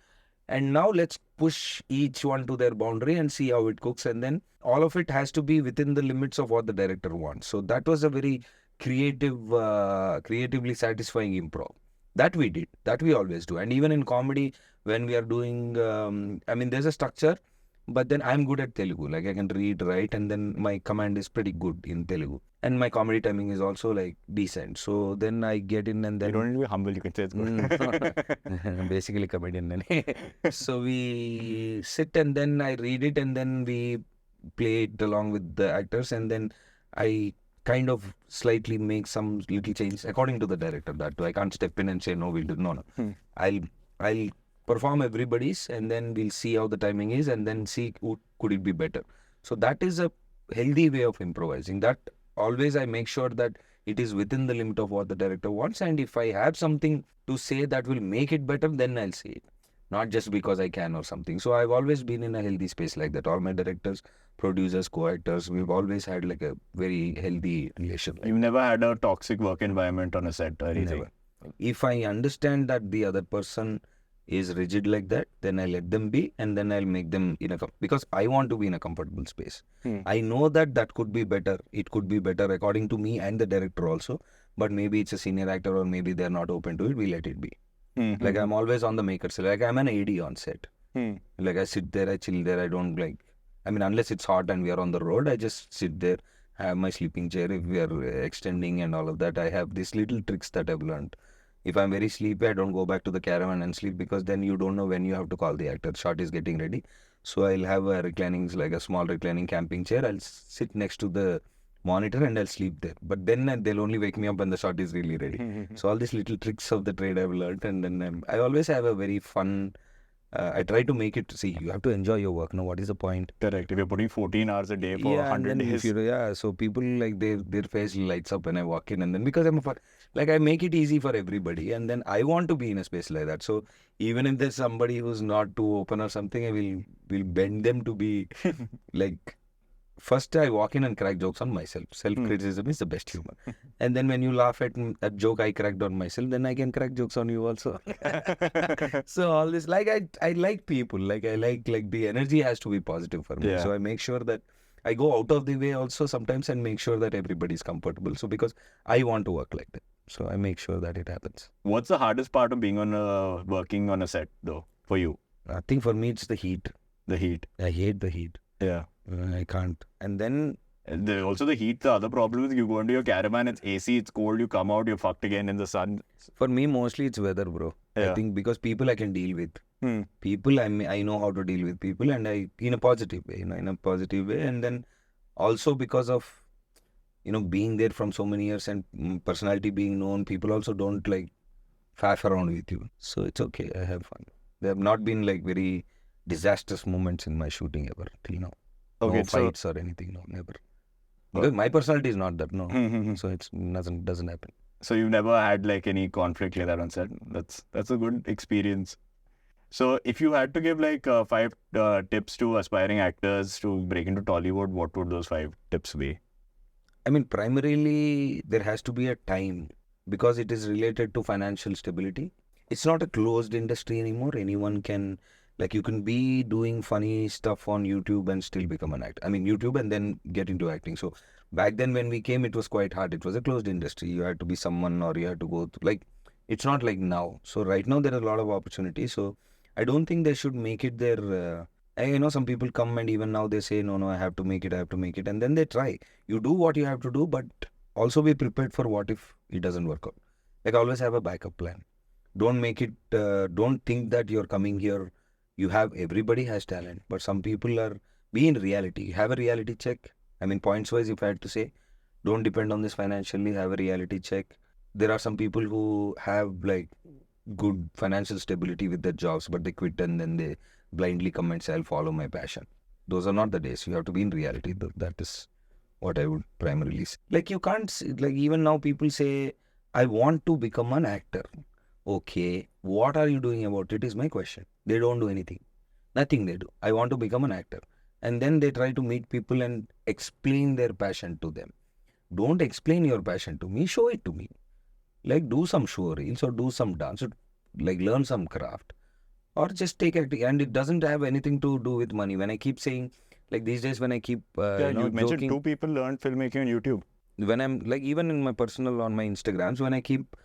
And now let's push each one to their boundary and see how it cooks. And then all of it has to be within the limits of what the director wants. So that was a very creatively satisfying improv. That we did. That we always do. And even in comedy, when we are doing, there's a structure, but then I'm good at Telugu. Like I can read, write, and then my command is pretty good in Telugu. And my comedy timing is also like decent. So then I get in and then... You don't need to be humble, you can say it's good. Basically comedian. So we sit and then I read it and then we play it along with the actors, and then I kind of slightly make some little changes according to the director. That I can't step in and say, no, we'll do. No. I'll perform everybody's and then we'll see how the timing is and then see could it be better. So that is a healthy way of improvising. That always I make sure that it is within the limit of what the director wants, and if I have something to say that will make it better, then I'll say it. not just because I can or something. So I've always been in a healthy space like that. All my directors, producers, co-actors, we've always had like a very healthy relation. Like You've never had a toxic work environment on a set or anything? never. If I understand that the other person is rigid like that, then I let them be, and then I'll make them because I want to be in a comfortable space. I know that that could be better. It could be better according to me and the director also. But maybe it's a senior actor, or maybe they're not open to it. We let it be. Like I'm always on the maker side. Like I'm an AD on set. Like I sit there, I chill there. I don't unless it's hot and we are on the road, I just sit there, have my sleeping chair. If we are extending and all of that, I have these little tricks that I've learned. If I'm very sleepy, I don't go back to the caravan and sleep, because then you don't know when you have to call the actor. Shot is getting ready. So I'll have a small reclining camping chair. I'll sit next to the monitor and I'll sleep there. But then they'll only wake me up when the shot is really ready. So all these little tricks of the trade I've learned, and then I always have a very fun. I try to make it. See, you have to enjoy your work. Now, what is the point? Correct. If you're putting 14 hours a day for 100 and then days. so people like their face lights up when I walk in, and then because I make it easy for everybody, and then I want to be in a space like that. So even if there's somebody who's not too open or something, I will bend them to be like. First, I walk in and crack jokes on myself. Self-criticism is the best humor. And then when you laugh at a joke I cracked on myself, then I can crack jokes on you also. So all this, like I like people. Like I like the energy has to be positive for me. Yeah. So I make sure that I go out of the way also sometimes and make sure that everybody's comfortable. So because I want to work like that. So I make sure that it happens. What's the hardest part of being working on a set though for you? I think for me it's the heat. The heat. I hate the heat. Yeah. I can't. And then Also the heat, the other problem is you go into your caravan, it's AC, it's cold, you come out, you're fucked again in the sun. for me mostly it's weather, bro. Yeah. I think because people I can deal with. People I know how to deal with people, and I in a positive way, in a positive way. And then also because of being there from so many years and personality being known, people also don't like faff around with you. So it's okay. I have fun. There have not been like very disastrous moments in my shooting ever till now. Okay, No so- fights or anything. No, never. Because my personality is not that. No. So it's doesn't happen. So you've never had like any conflict like that on set. That's a good experience. So if you had to give like 5 tips to aspiring actors to break into Tollywood, what would those 5 tips be? I mean, primarily there has to be a time, because it is related to financial stability. It's not a closed industry anymore. Anyone can, like, you can be doing funny stuff on YouTube and still become an actor. I mean, YouTube and then get into acting. So back then when we came, it was quite hard. It was a closed industry. You had to be someone, or you had to go to, like, it's not like now. So right now there are a lot of opportunities. So I don't think they should make it their. I know some people come and even now they say, no, I have to make it, and then they try. You do what you have to do, but also be prepared for what if it doesn't work out. Like, always have a backup plan. Don't make it. Don't think that you're coming here. Everybody has talent, but some people be in reality. Have a reality check. I mean, points wise, if I had to say, don't depend on this financially. Have a reality check. There are some people who have like good financial stability with their jobs, but they quit and then they blindly come and say, I'll follow my passion. Those are not the days. You have to be in reality. That is what I would primarily say. Like, you can't, like, even now people say, I want to become an actor. Okay, what are you doing about it is my question. They don't do anything. Nothing they do. I want to become an actor. And then they try to meet people and explain their passion to them. Don't explain your passion to me. Show it to me. Like, do some show reels or do some dance, or like learn some craft, or just take acting. And it doesn't have anything to do with money. When I keep saying, like these days when I keep You mentioned joking, 2 people learned filmmaking on YouTube. when I'm like, even in my personal, on my Instagrams, when I keep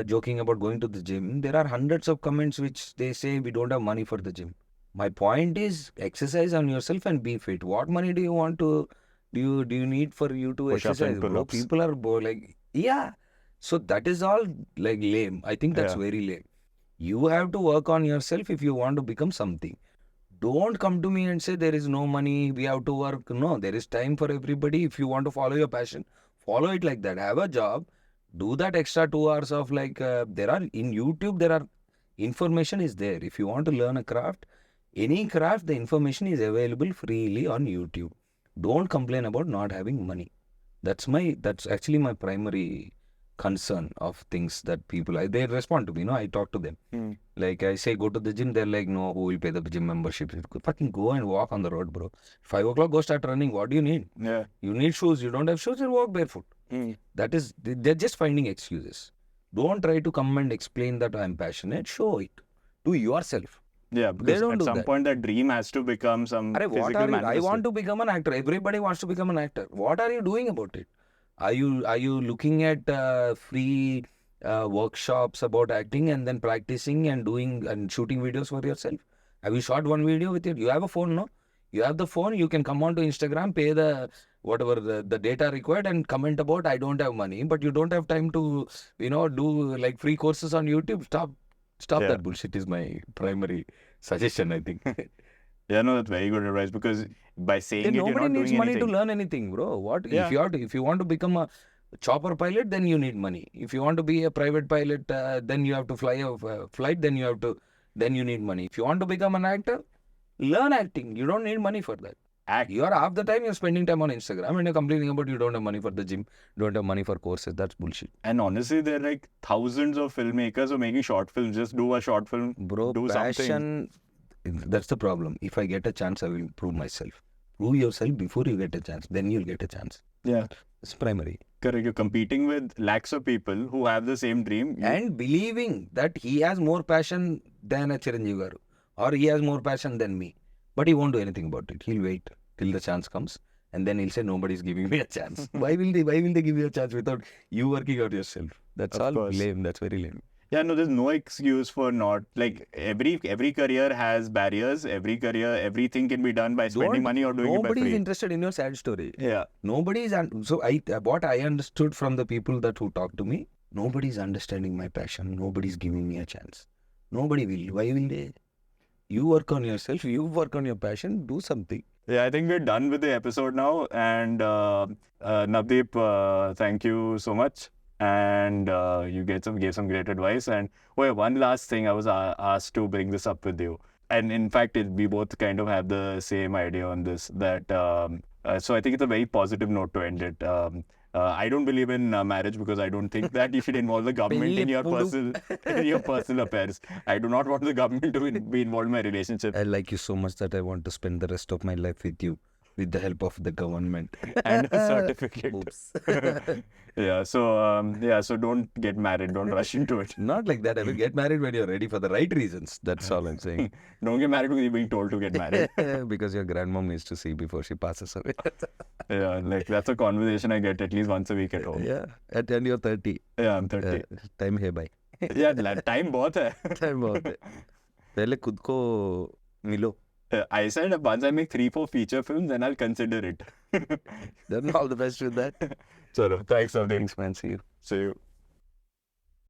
joking about going to the gym, there are hundreds of comments which they say we don't have money for the gym. My point is, exercise on yourself and be fit. What money do you want to, do you need for you to Push-ups and exercise, bro? pull-ups. People are like, yeah. So that is all like lame. I think that's Yeah. very lame. You have to work on yourself if you want to become something. Don't come to me and say there is no money, we have to work. No, there is time for everybody. If you want to follow your passion, follow it like that. Have a job. Do that extra 2 hours of like, there are in YouTube, there are information is there. If you want to learn a craft, any craft, the information is available freely on YouTube. Don't complain about not having money. That's actually my primary concern of things that people, they respond to me, I talk to them. Like I say, go to the gym, they're like, no, who will pay the gym membership? Fucking go and walk on the road, bro. 5 o'clock, go start running. What do you need? Yeah. You need shoes. You don't have shoes, you walk barefoot. That is, they're just finding excuses. Don't try to come and explain that I'm passionate. Show it to yourself. Yeah, because don't at do some that. point that dream has to become some What physical are you? I manifestation. want to become an actor. Everybody wants to become an actor. What are you doing about it? Are you looking at free workshops about acting and then practicing and doing and shooting videos for yourself? Have you shot one video with it? You have a phone, no? You have the phone. You can come on to Instagram, pay the whatever the data required, and comment about I don't have money, but you don't have time to do like free courses on YouTube. Stop Yeah. that bullshit. Is my primary suggestion, I think. Yeah, no, that's very good advice, because by saying it, you're Nobody not needs doing money anything. to learn anything, bro. What Yeah. if you want to become a chopper pilot, then you need money. If you want to be a private pilot, then you have to fly a flight. Then you need money. If you want to become an actor, learn acting. You don't need money for that. Act. You are half the time you're spending time on Instagram and you're complaining about you don't have money for the gym, don't have money for courses. That's bullshit. And honestly, there are like thousands of filmmakers who are making short films. Just do a short film, Bro, do something. passion, that's the problem. If I get a chance, I will prove myself. Prove yourself before you get a chance. Then you'll get a chance. Yeah, It's primary. correct. You're competing with lakhs of people who have the same dream. And believing that he has more passion than a Chiranjeev Garu, or he has more passion than me. But he won't do anything about it. He'll wait till the chance comes, and then he'll say, nobody's giving me a chance. Why will they give you a chance without you working out yourself? That's Of all course. lame. That's very lame. Yeah, no, there's no excuse for not, like, every career has barriers. Every career, everything can be done by spending money or doing it by Nobody's free. interested in your sad story. Yeah. Nobody's what I understood from the people that who talk to me, nobody's understanding my passion. Nobody's giving me a chance. Nobody will. Why will they? You work on yourself. You work on your passion. Do something. Yeah, I think we're done with the episode now. And Navdeep, thank you so much. And you gave some great advice. And one last thing, I was asked to bring this up with you. And in fact, we both kind of have the same idea on this. That so I think it's a very positive note to end it. I don't believe in marriage, because I don't think that you should involve the government in your personal affairs. I do not want the government to be involved in my relationship. I like you so much that I want to spend the rest of my life with you, with the help of the government. And a certificate. Oops. So don't get married. Don't rush into it. Not like that. I will get married when you're ready for the right reasons. That's all I'm saying. Don't get married because you're being told to get married. Because your grandmom needs to see before she passes away. Yeah, like that's a conversation I get at least once a week at home. Yeah. And you're 30. Yeah, I'm 30. Time है भाई. Yeah, time बहुत है. Time बहुत है. पहले खुद को मिलो. I said once I make 3-4 feature films, then I'll consider it. Then all the best with that. Chalo, thanks, Navdeep. Thanks, man. See you. See you.